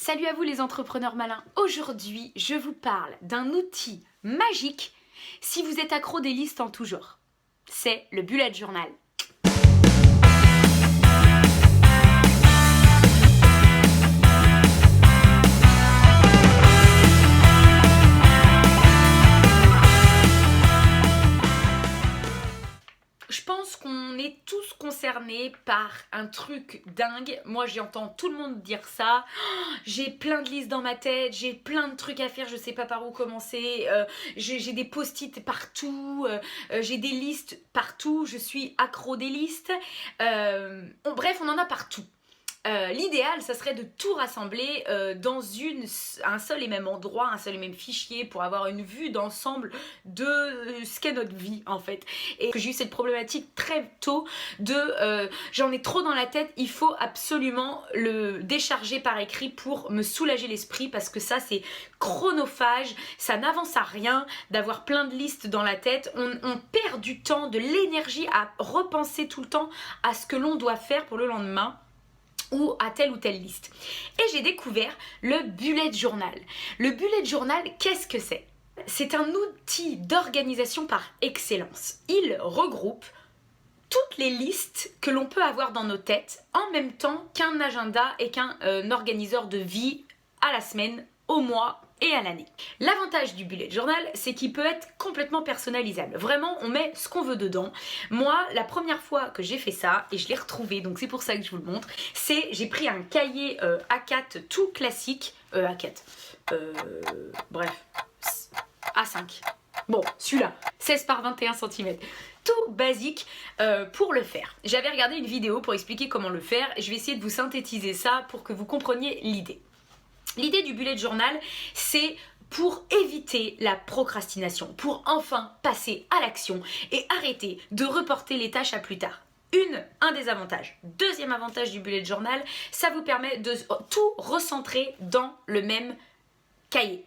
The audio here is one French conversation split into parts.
Salut à vous les entrepreneurs malins. Aujourd'hui, je vous parle d'un outil magique si vous êtes accro des listes en tout genre. C'est le bullet journal. Je pense qu'on est tous concernés par un truc dingue. Moi, j'entends tout le monde dire ça. Oh, j'ai plein de listes dans ma tête, j'ai plein de trucs à faire, je sais pas par où commencer. J'ai des post-it partout, j'ai des listes partout, je suis accro des listes. Bref, on en a partout. L'idéal, ça serait de tout rassembler dans un seul et même endroit, un seul et même fichier pour avoir une vue d'ensemble de ce qu'est notre vie en fait. Et que j'ai eu cette problématique très tôt de j'en ai trop dans la tête, il faut absolument le décharger par écrit pour me soulager l'esprit parce que ça c'est chronophage, ça n'avance à rien d'avoir plein de listes dans la tête, on perd du temps, de l'énergie à repenser tout le temps à ce que l'on doit faire pour le lendemain ou à telle ou telle liste. Et j'ai découvert le bullet journal. Le bullet journal, qu'est-ce que c'est? C'est un outil d'organisation par excellence. Il regroupe toutes les listes que l'on peut avoir dans nos têtes en même temps qu'un agenda et qu'un organiseur de vie à la semaine, au mois et à l'année. L'avantage du bullet journal, c'est qu'il peut être complètement personnalisable. Vraiment, on met ce qu'on veut dedans. Moi, la première fois que j'ai fait ça, et je l'ai retrouvé, donc c'est pour ça que je vous le montre, j'ai pris un cahier A4 tout classique, A4, bref, A5. Bon, celui-là, 16 par 21 cm. Tout basique pour le faire. J'avais regardé une vidéo pour expliquer comment le faire, et je vais essayer de vous synthétiser ça pour que vous compreniez l'idée. L'idée du bullet journal, c'est pour éviter la procrastination, pour enfin passer à l'action et arrêter de reporter les tâches à plus tard. Un des avantages. Deuxième avantage du bullet journal, ça vous permet de tout recentrer dans le même cahier.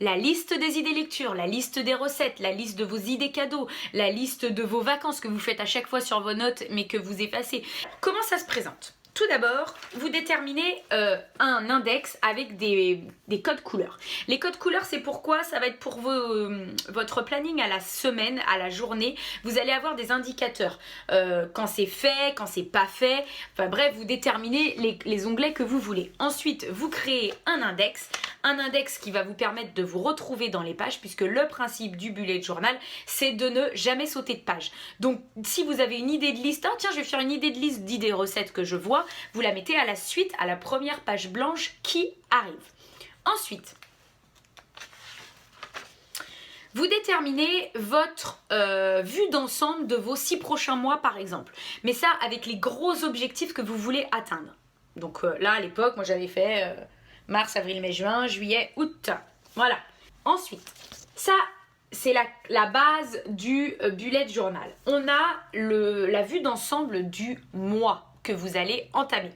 La liste des idées lecture, la liste des recettes, la liste de vos idées cadeaux, la liste de vos vacances que vous faites à chaque fois sur vos notes mais que vous effacez. Comment ça se présente ? Tout d'abord, vous déterminez un index avec des codes couleurs. Les codes couleurs, c'est pourquoi ça va être pour votre planning à la semaine, à la journée. Vous allez avoir des indicateurs quand c'est fait, quand c'est pas fait. Enfin bref, vous déterminez les onglets que vous voulez. Ensuite, vous créez un index qui va vous permettre de vous retrouver dans les pages puisque le principe du bullet journal, c'est de ne jamais sauter de page. Donc, si vous avez une idée de liste, ah tiens, je vais faire une idée de liste d'idées recettes que je vois, vous la mettez à la suite, à la première page blanche qui arrive. Ensuite, vous déterminez votre vue d'ensemble de vos 6 prochains mois par exemple. Mais ça avec les gros objectifs que vous voulez atteindre. Donc là à l'époque, moi j'avais fait mars, avril, mai, juin, juillet, août. Voilà. Ensuite, ça c'est la base du bullet journal. On a la vue d'ensemble du mois que vous allez entamer.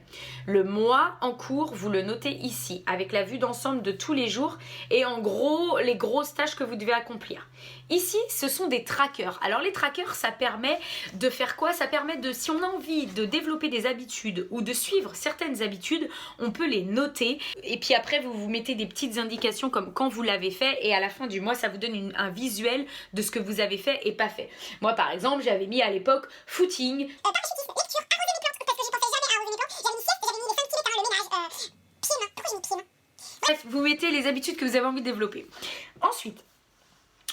Le mois en cours, vous le notez ici, avec la vue d'ensemble de tous les jours et en gros, les grosses tâches que vous devez accomplir. Ici, ce sont des trackers. Alors les trackers, ça permet de faire quoi? Ça permet de, si on a envie de développer des habitudes ou de suivre certaines habitudes, on peut les noter et puis après, vous mettez des petites indications comme quand vous l'avez fait et à la fin du mois, ça vous donne un visuel de ce que vous avez fait et pas fait. Moi, par exemple, j'avais mis à l'époque footing, bref, vous mettez les habitudes que vous avez envie de développer. Ensuite,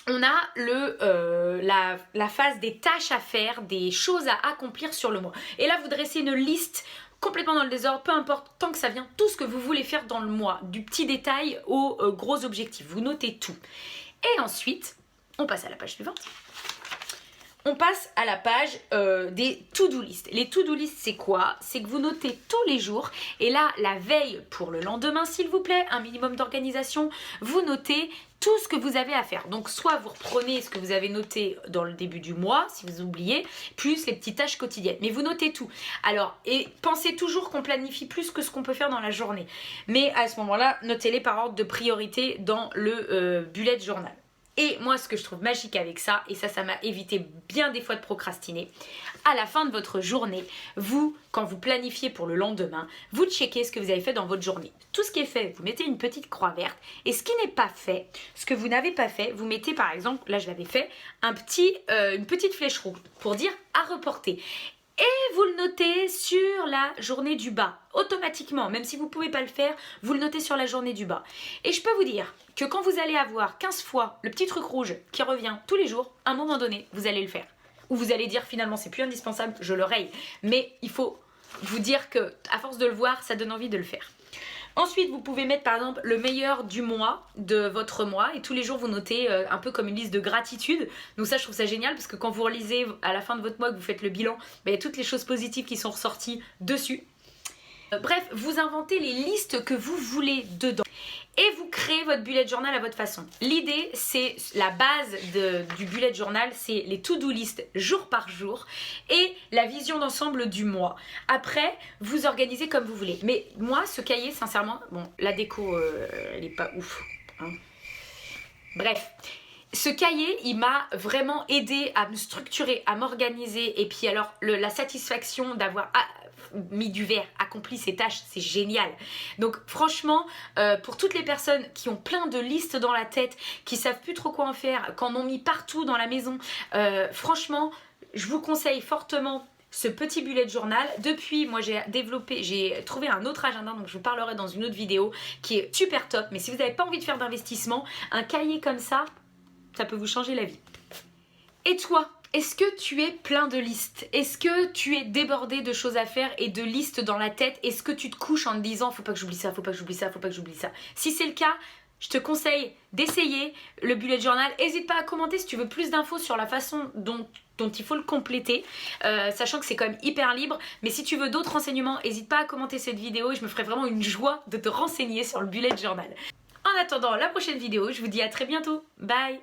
on a la phase des tâches à faire, des choses à accomplir sur le mois. Et là, vous dressez une liste complètement dans le désordre, peu importe, tant que ça vient, tout ce que vous voulez faire dans le mois, du petit détail au gros objectif. Vous notez tout. Et ensuite, on passe à la page suivante. On passe à la page des to-do list. Les to-do list, c'est quoi? C'est que vous notez tous les jours. Et là, la veille pour le lendemain, s'il vous plaît, un minimum d'organisation, vous notez tout ce que vous avez à faire. Donc, soit vous reprenez ce que vous avez noté dans le début du mois, si vous oubliez, plus les petites tâches quotidiennes. Mais vous notez tout. Alors, et pensez toujours qu'on planifie plus que ce qu'on peut faire dans la journée. Mais à ce moment-là, notez-les par ordre de priorité dans le bullet journal. Et moi, ce que je trouve magique avec ça, et ça m'a évité bien des fois de procrastiner, à la fin de votre journée, vous, quand vous planifiez pour le lendemain, vous checkez ce que vous avez fait dans votre journée. Tout ce qui est fait, vous mettez une petite croix verte. Et ce qui n'est pas fait, ce que vous n'avez pas fait, vous mettez par exemple, là je l'avais fait, une petite flèche rouge pour dire à reporter. Et vous le notez sur la journée du bas, automatiquement, même si vous ne pouvez pas le faire, vous le notez sur la journée du bas. Et je peux vous dire que quand vous allez avoir 15 fois le petit truc rouge qui revient tous les jours, à un moment donné, vous allez le faire. Ou vous allez dire finalement c'est plus indispensable, je le raye. Mais il faut vous dire que à force de le voir, ça donne envie de le faire. Ensuite, vous pouvez mettre par exemple le meilleur du mois, de votre mois, et tous les jours vous notez un peu comme une liste de gratitude. Donc ça, je trouve ça génial parce que quand vous relisez à la fin de votre mois, que vous faites le bilan, il y a toutes les choses positives qui sont ressorties dessus. Bref, vous inventez les listes que vous voulez dedans. Et vous créez votre bullet journal à votre façon. L'idée, c'est la base du bullet journal, c'est les to-do list jour par jour et la vision d'ensemble du mois. Après, vous organisez comme vous voulez. Mais moi, ce cahier, sincèrement, bon, la déco, elle est pas ouf. Hein. Bref. Ce cahier, il m'a vraiment aidé à me structurer, à m'organiser. Et puis alors, la satisfaction d'avoir mis du vert, accompli ses tâches, c'est génial. Donc franchement, pour toutes les personnes qui ont plein de listes dans la tête, qui savent plus trop quoi en faire, qu'en ont mis partout dans la maison, franchement, je vous conseille fortement ce petit bullet journal. Depuis, moi j'ai trouvé un autre agenda, donc je vous parlerai dans une autre vidéo, qui est super top. Mais si vous n'avez pas envie de faire d'investissement, un cahier comme ça peut vous changer la vie. Et toi, est-ce que tu es plein de listes? Est-ce que tu es débordé de choses à faire et de listes dans la tête? Est-ce que tu te couches en te disant faut pas que j'oublie ça, faut pas que j'oublie ça, faut pas que j'oublie ça? Si c'est le cas, je te conseille d'essayer le bullet journal. N'hésite pas à commenter si tu veux plus d'infos sur la façon dont il faut le compléter, sachant que c'est quand même hyper libre. Mais si tu veux d'autres renseignements, n'hésite pas à commenter cette vidéo et je me ferai vraiment une joie de te renseigner sur le bullet journal. En attendant la prochaine vidéo, je vous dis à très bientôt. Bye!